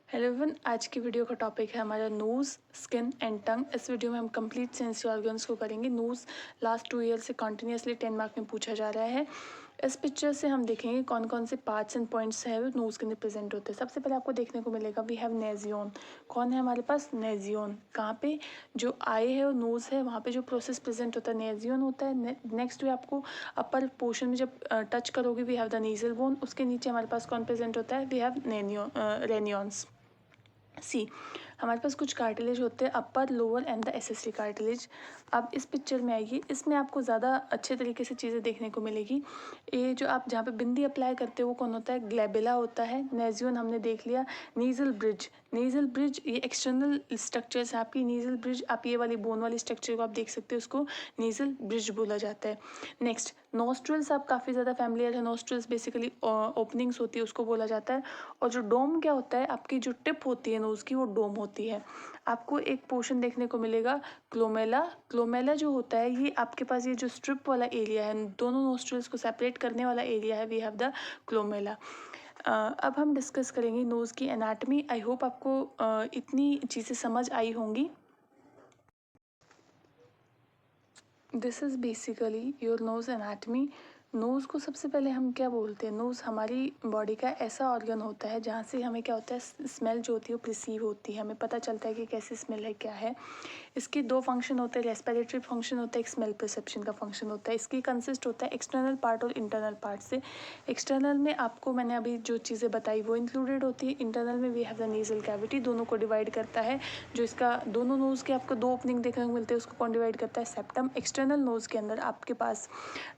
Hello everyone, आज की video का टॉपिक है हमारा नोज़, स्किन एंड टंग। इस वीडियो में हम कंप्लीट सेंसरी ऑर्गन्स को करेंगे। नोज़ लास्ट 2 ईयर से कंटिन्यूसली 10 मार्क में पूछा जा रहा है। इस पिक्चर से हम देखेंगे कौन कौन से पार्ट्स एंड पॉइंट्स है नोज़ के अंदर प्रेजेंट होते हैं। सबसे पहले आपको देखने को मिलेगा वी हैव नेजियन। कौन है हमारे पास? नेजियन। कहाँ पे? जो आई है और नोज़ है वहाँ पे जो प्रोसेस प्रेजेंट होता है नेजियन होता है। नेक्स्ट भी आपको अपर पोर्शन में जब टच करोगे we have the nasal bone. उसके नीचे हमारे पास कौन प्रेजेंट होता है? We have रेनियॉन्स। सी हमारे पास कुछ कार्टिलेज होते हैं upper lower and the accessory cartilage. अब इस पिक्चर में आइए, इसमें आपको ज़्यादा अच्छे तरीके से चीज़ें देखने को मिलेगी। ये जो आप जहाँ पे बिंदी अप्लाई करते हो वो कौन होता है? ग्लैबेला होता है। नेजियन हमने देख लिया। नीजल ब्रिज, नीजल ब्रिज ये एक्सटर्नल स्ट्रक्चर्स है आपकी। नीजल ब्रिज आप ये वाली बोन वाली स्ट्रक्चर को आप देख सकते हो, उसको नीजल ब्रिज बोला जाता है। नेक्स्ट नोस्ट्रल्स, आप काफ़ी ज़्यादा फैमिलियर है। नोस्ट्रल्स बेसिकली ओपनिंग्स होती है, उसको बोला जाता है। और जो डोम क्या होता है, आपकी जो टिप होती है नोज़ की वो डोम होती है। आपको एक पोर्शन देखने को मिलेगा क्लोमेला। क्लोमेला जो होता है ये आपके पास ये जो स्ट्रिप वाला एरिया है, दोनों नोस्ट्रल्स को सेपरेट करने वाला एरिया है, वी हैव द क्लोमेला। अब हम डिस्कस करेंगे नोज़ की एनाटमी। आई होप आपको इतनी चीज़ें समझ आई होंगी। This is basically your nose anatomy. Nose को सबसे पहले हम क्या बोलते हैं? नोज़ हमारी बॉडी का ऐसा ऑर्गन होता है जहाँ से हमें क्या होता है, स्मेल जो होती है वो प्रिसीव होती है, हमें पता चलता है कि कैसी स्मेल है, क्या है। इसके दो फंक्शन होते हैं, रेस्पिरेटरी फंक्शन होता है, एक स्मेल परसेप्शन का फंक्शन होता है। इसकी कंसिस्ट होता है एक्सटर्नल पार्ट और इंटरनल पार्ट से। एक्सटर्नल में आपको मैंने अभी जो चीज़ें बताई वो इंक्लूडेड होती है। इंटरनल में we have the nasal cavity, दोनों को डिवाइड करता है। जो इसका दोनों नोज़ के आपको दो ओपनिंग देखने को मिलते हैं, उसको कौन डिवाइड करता है? सेप्टम। एक्सटर्नल नोज़ के अंदर आपके पास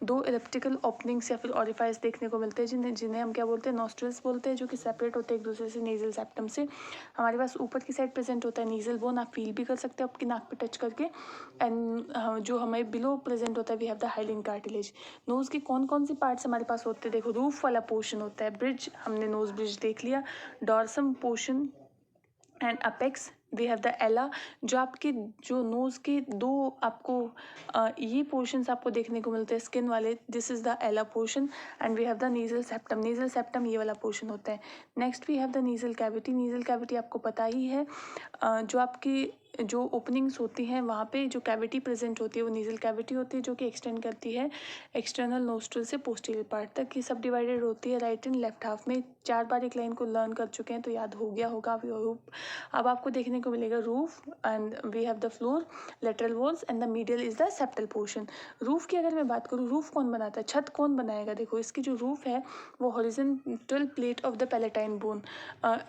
दो इलिप्टिकल ओपनिंग्स या फिर ऑरिफाइस देखने को मिलते हैं, जिन्हें जिन्हें हम क्या बोलते हैं? नॉस्ट्रल्स बोलते हैं, जो कि सेपरेट होते हैं एक दूसरे से नेजल सेप्टम से। हमारे पास ऊपर की साइड प्रेजेंट होता है नीजल बोन, आप फील भी कर सकते हो आपकी नाक पे टच करके। एंड जो हमें बिलो प्रेजेंट होता है we have the hyaline cartilage. Nose के कौन कौन सी पार्ट्स हमारे पास होते हैं? देखो, रूफ वाला पोर्शन होता है, ब्रिज हमने नोज ब्रिज देख लिया। Dorsum portion and apex we have the ala. जो आपके जो नोज़ के दो आपको ये पोर्शंस आपको देखने को मिलते हैं स्किन वाले, this is the ala portion. And we have the nasal septum. Nasal septum ये वाला पोर्शन होता है। Next we have the nasal cavity. Nasal cavity आपको पता ही है, जो आपकी जो ओपनिंग्स होती हैं वहाँ पे जो कैविटी प्रेजेंट होती है वो नीजल कैविटी होती है, जो कि एक्सटेंड करती है एक्सटर्नल नोस्ट्रल से पोस्टीरियर पार्ट तक। ये सब डिवाइडेड होती है राइट एंड लेफ्ट हाफ में। 4 बार एक लाइन को लर्न कर चुके हैं तो याद हो गया होगा वी होप। अब आपको देखने को मिलेगा roof and we have the floor, lateral walls and the medial is the septal portion. Roof की अगर मैं बात करूँ, रूफ कौन बनाता है? छत कौन बनाएगा? देखो, इसकी जो रूफ है वो horizontal plate of the palatine bone,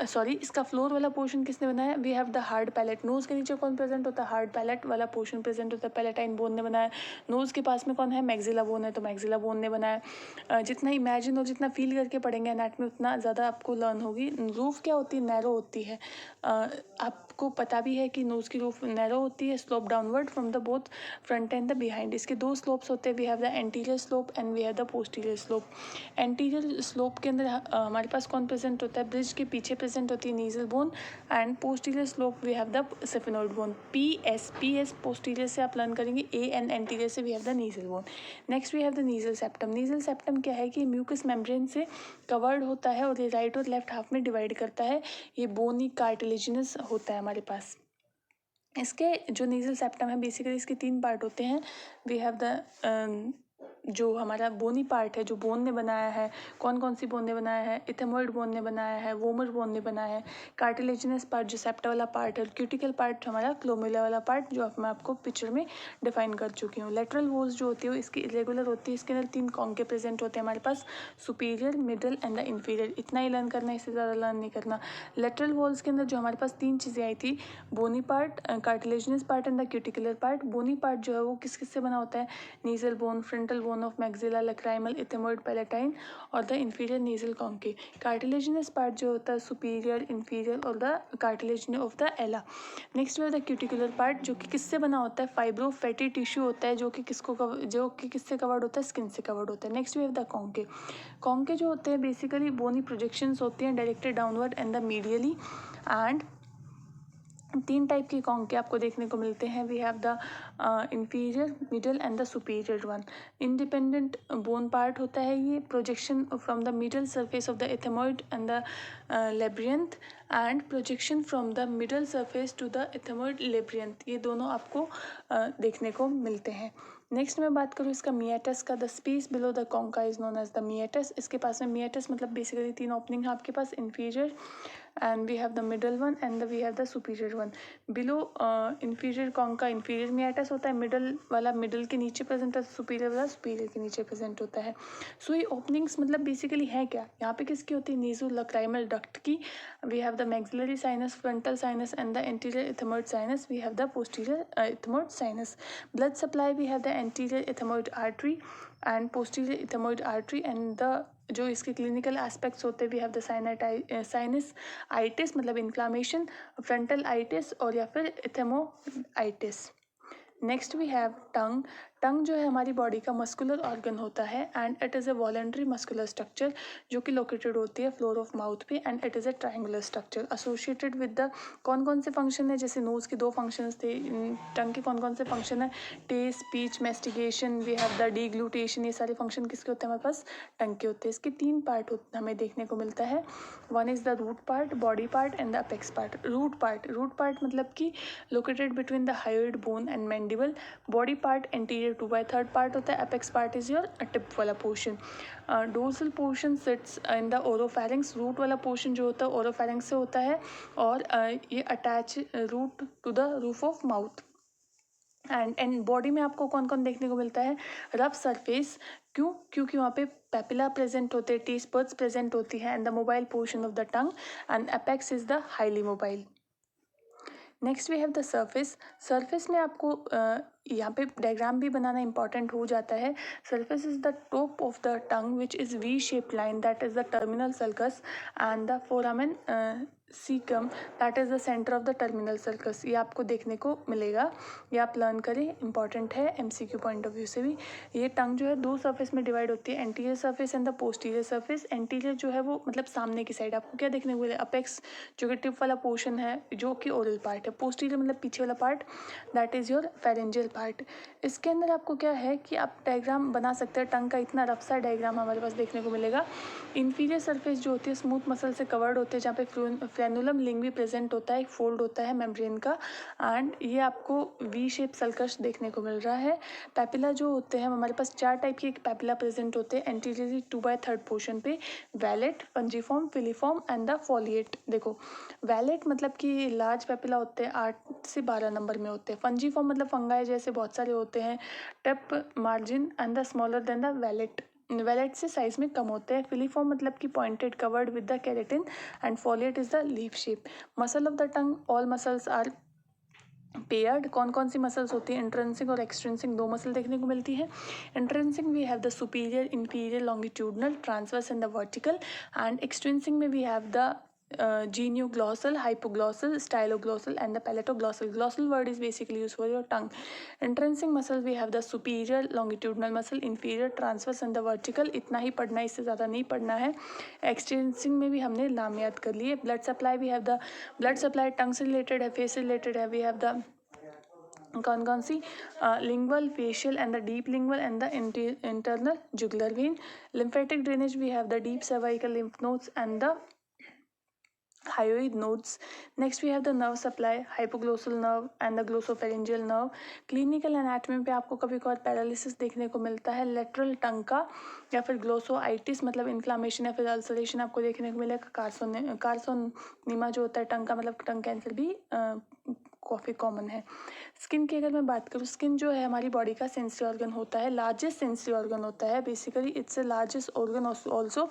sorry इसका फ्लोर वाला पोर्शन किसने बनाया? We have the hard palate. Nose के नीचे कौन प्रेजेंट होता है? हार्ड पैलेट वाला पोर्शन प्रेजेंट होता है, पैलेटाइन बोन ने बनाया। नोज के पास में कौन है? मैक्सिला बोन है, तो मैक्सिला बोन ने बनाया। जितना इमेजिन और जितना फील करके पढ़ेंगे एनाटमी उतना ज़्यादा आपको लर्न होगी। रूफ क्या होती है? नैरो होती है। आपको पता भी है कि नोज़ की रूफ नैरो होती है, slope downward from the both front and the behind. इसके दो स्लोप्स होते हैं, we have the anterior slope and we have the posterior slope. Anterior slope के अंदर हमारे पास कौन प्रेजेंट होता है? ब्रिज के पीछे प्रेजेंट होती है nasal bone. And posterior slope we have the sphenoid bone. P S posterior से आप लर्न करेंगे, ए एंड एंटीरियर से we have the nasal bone. Next we have the nasal septum. Nasal septum क्या है कि mucus membrane से covered होता है और ये राइट और लेफ्ट हाफ में डिवाइड करता है। ये बोनी कार्टिलेजिनस होता है हमारे पास। इसके जो नीजल सेप्टम है बेसिकली इसके 3 पार्ट होते हैं। वी हैव द जो हमारा बोनी पार्ट है, जो बोन ने बनाया है, कौन कौन सी बोन ने बनाया है? इथेमोइड बोन ने बनाया है, वोमर बोन ने बनाया है। कार्टिलेजिनस पार्ट जो सेप्टा वाला पार्ट है, क्यूटिकल पार्ट हमारा क्लोमेला वाला पार्ट, जो मैं आपको पिक्चर में डिफाइन कर चुकी हूँ। लेटरल वॉल्स जो होती है इसकी इरेगुलर होती है, इसके अंदर 3 कॉन्के प्रेजेंट होते हैं हमारे पास, superior, middle and the inferior. इतना ही लर्न करना है, इससे ज़्यादा लर्न नहीं करना। लेटरल वॉल्स के अंदर जो हमारे पास 3 चीज़ें आई थी, bony part, cartilaginous part and the cuticular part. Bony part जो है वो किस किस से बना होता है? Nasal bone, frontal bone of maxilla, lacrimal, ethmoid, palatine और the inferior nasal concha. Cartilaginous part जो होता है सुपीरियर, इन्फीरियर और the cartilage of the ala. Next है द क्यूटिकुलर पार्ट, जो कि किससे बना होता है? फाइब्रो फैटी टिश्यू होता है, जो कि जो कि किससे कवर्ड होता है? स्किन से कवर्ड होता है। Next we have the concha. Concha जो होते हैं बेसिकली बोनी प्रोजेक्शंस होती हैं directed downward and the medially. And 3 type के कॉन्के आपको देखने को मिलते हैं। We have the inferior, middle and the superior one. Independent bone part होता है ये, projection from the middle surface of the ethmoid and the labyrinth and projection from the middle surface to the ethmoid labyrinth, ये दोनों आपको देखने को मिलते हैं। नेक्स्ट मैं बात करूँ इसका मियाटस का, the space below the concha is known as the meatus. इसके पास में मियाटस मतलब बेसिकली 3 ओपनिंग है आपके पास, inferior and we have the middle one and we have the superior one. below inferior concha inferior meatus होता है, middle वाला middle के नीचे प्रेजेंट है, superior वाला superior के नीचे प्रेजेंट होता है। सो ये ओपनिंग्स मतलब बेसिकली है क्या, यहाँ पे किसकी होती है, nasolacrimal duct की। we have the maxillary sinus, frontal sinus and the anterior ethmoid sinus, we have the posterior ethmoid sinus. blood supply we have the anterior ethmoid artery and posterior ethmoid artery and the जो इसके clinical aspects होते हैं, we have the sinusitis मतलब inflammation, frontalitis और या फिर ethmoiditis. Next we have tongue. Tongue जो है हमारी बॉडी का मस्कुलर ऑर्गन होता है and it is a voluntary muscular structure जो कि लोकेटेड होती है फ्लोर ऑफ माउथ पे and it is a triangular structure associated with the कौन कौन से फंक्शन है, जैसे नोज के 2 फंक्शंस थे, टंग के कौन कौन से फंक्शन है, taste, speech, mastication, we have the deglutition, ये सारे फंक्शन किसके होते हैं हमारे पास, टंग के होते हैं। इसके 3 पार्ट हमें देखने को मिलता है, one is the root part, body part and the apex part. Root part मतलब कि located between the hyoid bone and mandible, body part anterior two by third part होता है, apex part is your tip वाला portion. Dorsal portion sits in the oropharynx, root वाला portion जो होता है oropharynx से होता है और ये attach root to the roof of mouth. And body में आपको कौन कौन देखने को मिलता है, रफ सरफेस, क्योंकि वहाँ पे पेपिला प्रेजेंट होते हैं, टेस्ट बड्स प्रेजेंट होती है and the mobile portion of the tongue and apex is the highly mobile. Next we have the surface में आपको यहाँ पे डायग्राम भी बनाना इंपॉर्टेंट हो जाता है। Surface is the top of the tongue which is V shape line that is the terminal sulcus and the foramen caecum that is the centre of the terminal sulcus, ये आपको देखने को मिलेगा, ये आप लर्न करें, इंपॉर्टेंट है MCQ point of view से भी। ये टंग जो है 2 सरफेस में डिवाइड होती है, anterior surface and the posterior surface. Anterior जो है वो मतलब सामने की साइड, आपको क्या देखने को मिलेगा, अपेक्स जो कि टिप वाला पोर्शन है जो कि ओरल पार्ट है, पोस्टीरियर मतलब पीछे वाला part that is your pharyngeal part. इसके अंदर आपको क्या है कि आप डायग्राम बना सकते हैं, टंग का इतना रफ सा डायग्राम हमारे पास देखने को मिलेगा। इंफीरियर सरफेस जो होती है स्मूथ मसल से कवर्ड होते हैं, जहाँ पे फ्रेनुलम लिंग्वी प्रेजेंट होता है, एक फोल्ड होता है मेम्ब्रेन का एंड ये आपको वी शेप सल्कस देखने को मिल रहा है। पैपिला जो होते हैं हमारे पास 4 टाइप के पैपिला प्रेजेंट होते हैं एंटीरियरली 2/3 पोर्शन पे, वैलेट, पंजीफॉर्म, फिलीफॉर्म एंड द फॉलिएट। देखो वैलेट मतलब कि लार्ज पैपिला होते हैं, 8 से 12 नंबर में होते हैं। फंजीफॉर्म मतलब फंगाई जैसे बहुत सारे होते हैं, tip, margin and the smaller than the vallate से साइज में कम होते हैं। फिलीफॉर्म मतलब कि pointed covered with the keratin and foliate is the leaf shape. Muscle of the tongue, all muscles are paired. कौन कौन सी मसल्स होती है, इंट्रेंसिक और एक्सट्रेंसिक 2 मसल देखने को मिलती है। Intrinsic we have the superior, inferior, longitudinal, transverse and the vertical and extrinsic में we have the genioglottal, hypoglossal, styloglossal and the palatoglossal. Glossal word is basically used for your tongue. Intrinsic muscle we have the superior longitudinal muscle, inferior, transverse and the vertical. इतना ही पढ़ना है, इससे ज़्यादा नहीं पढ़ना है। एक्सटेंसिंग में भी हमने नाम याद कर लिए। Blood supply we have the blood supply tongue से रिलेटेड है, फेस से रिलेटेड है, वी हैव द कौन कौन सी, lingual, facial and the deep lingual and the internal jugular vein. Lymphatic drainage we have the deep cervical lymph nodes and the hyoid nodes. Next we have the nerve supply, hypoglossal nerve and the glossopharyngeal nerve. Clinical anatomy पे आपको कभी कभार paralysis देखने को मिलता है lateral टंग का, या फिर ग्लोसोआइटिस मतलब इन्फ्लामेशन या फिर अल्सरेशन आपको देखने को मिलेगा। कार्सोनिमा जो होता है टंग का मतलब टंग कैंसर भी काफ़ी कॉमन है। स्किन की अगर मैं बात करूँ, स्किन जो है हमारी बॉडी का सेंसरी ऑर्गन होता है, लार्जेस्ट सेंसरी ऑर्गन होता है, basically it's a largest organ also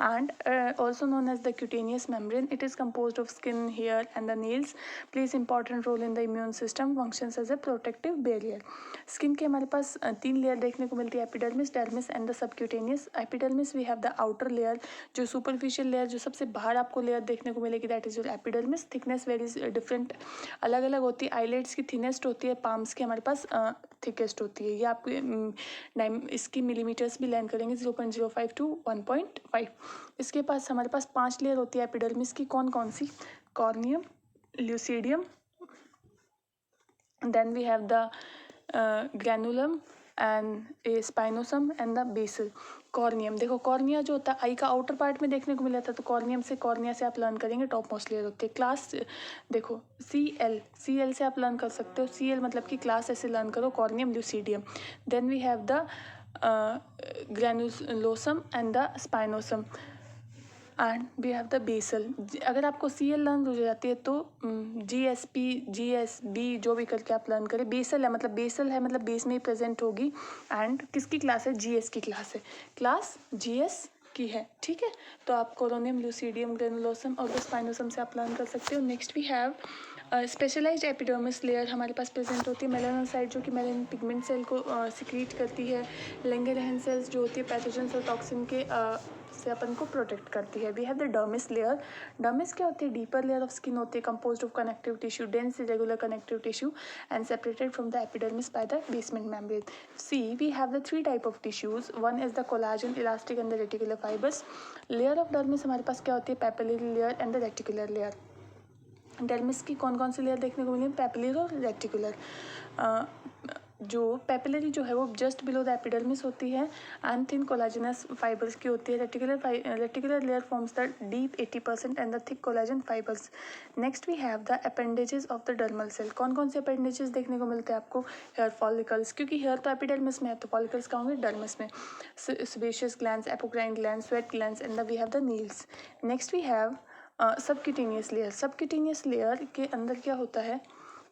and also known as the cutaneous membrane. It is composed of skin, hair and the nails, plays important role in the immune system, functions as a protective barrier. Skin के हमारे पास 3 layer देखने को मिलती है, epidermis, dermis and the subcutaneous. Epidermis we have the outer layer, जो superficial layer जो सबसे बाहर आपको लेयर देखने को मिलेगी that is your epidermis. Thickness varies different, अलग अलग होती है। आईलेट्स की थिनेस्ट होती है, पाम्स की हमारे पास थिकेस्ट होती है। ये आपको इसकी मिलीमीटर्स भी लर्न करेंगे 0.05 to 1.5। इसके पास हमारे पास 5 लेयर होती है एपिडर्मिस की, कौन कौन सी, corneum, lucidum, then we have the granulosum and a spinosum and the basal. Corneum, देखो कॉर्निया जो होता है आई का आउटर पार्ट में देखने को मिला था, तो कॉर्नियम से कॉर्निया से आप लर्न करेंगे टॉप मोस्ट लेयर होती है। क्लास देखो सी एल से आप लर्न कर सकते हो, सी एल मतलब कि क्लास ऐसे लर्न करो corneum lucidum. Then we have the granulosum and the spinosum and we have the basal. अगर आपको सी एल लर्न हो जाती है तो GSB जो भी करके आप लर्न करें। बेसल है मतलब बेस में ही प्रेजेंट होगी। एंड किसकी क्लास है? GS की क्लास है, क्लास GS की है, ठीक है। तो आप कोरोनियम ल्यूसीडियम ग्रेनुलोसम और स्पाइनोसम से आप लर्न कर सकते हो। Next we have specialised epidermis layer हमारे पास प्रेजेंट होती है मेलानोसाइट जो कि मेलानिन पिगमेंट सेल को सिक्रीट करती है। लैंगरहैंस सेल्स जो होती है पैथोजेंस और टॉक्सिन के से अपन को प्रोटेक्ट करती है। We have the dermis layer. Dermis क्या होती है? डीपर लेयर ऑफ स्किन होती है composed of connective tissue, dense irregular connective tissue and separated from the epidermis by the basement membrane. See we have the 3 type of tissues, one is the collagen, elastic and the reticular fibres. Layer of dermis हमारे पास क्या होती है? Papillary layer and the reticular layer. Dermis की कौन कौन सी layer देखने को मिली? पेपिलरी और रेटिकुलर। जो पेपिलरी जो है वो जस्ट बिलो द एपिडर्मिस होती है एंड थिन कोलाजिनस फाइबर्स की होती है। Reticular layer forms the deep 80% and the thick collagen fibres. Next we have the appendages of the dermal cell. कौन कौन से अपेंडेजेस देखने को मिलते हैं आपको? हेयर फॉलिकल्स, क्योंकि हेयर तो एपिडर्मिस में है तो फॉलिकल्स कहाँ होंगे? डर्मिस में। Sebaceous glands, apocrine glands, sweat glands and we have the nails. Next we have subcutaneous layer. Subcutaneous layer के अंदर क्या होता है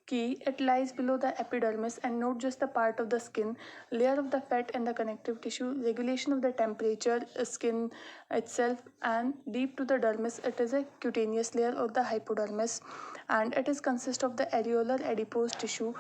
कि it lies below the epidermis and not just the part of the skin, layer of the fat and the connective tissue, regulation of the temperature, skin itself, and deep to the dermis it is a cutaneous layer or the hypodermis, and it is consist of the areolar adipose tissue,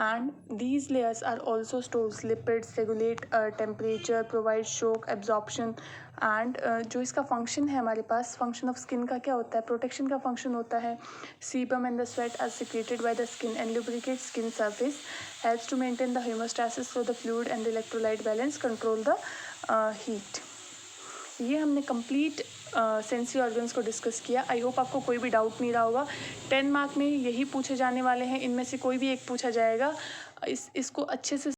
and these layers are also stores lipids, regulate temperature, provide shock absorption, and जो इसका function है हमारे पास, function of skin का क्या होता है? Protection का function होता है। Sebum and the sweat are secreted by the skin and lubricate skin surface, helps to maintain the homeostasis for the fluid and electrolyte balance, control the heat. ये हमने complete sensory organs को discuss किया। I hope आपको कोई भी doubt नहीं रहा होगा। 10 मार्क में यही पूछे जाने वाले हैं, इनमें से कोई भी एक पूछा जाएगा। इसको अच्छे से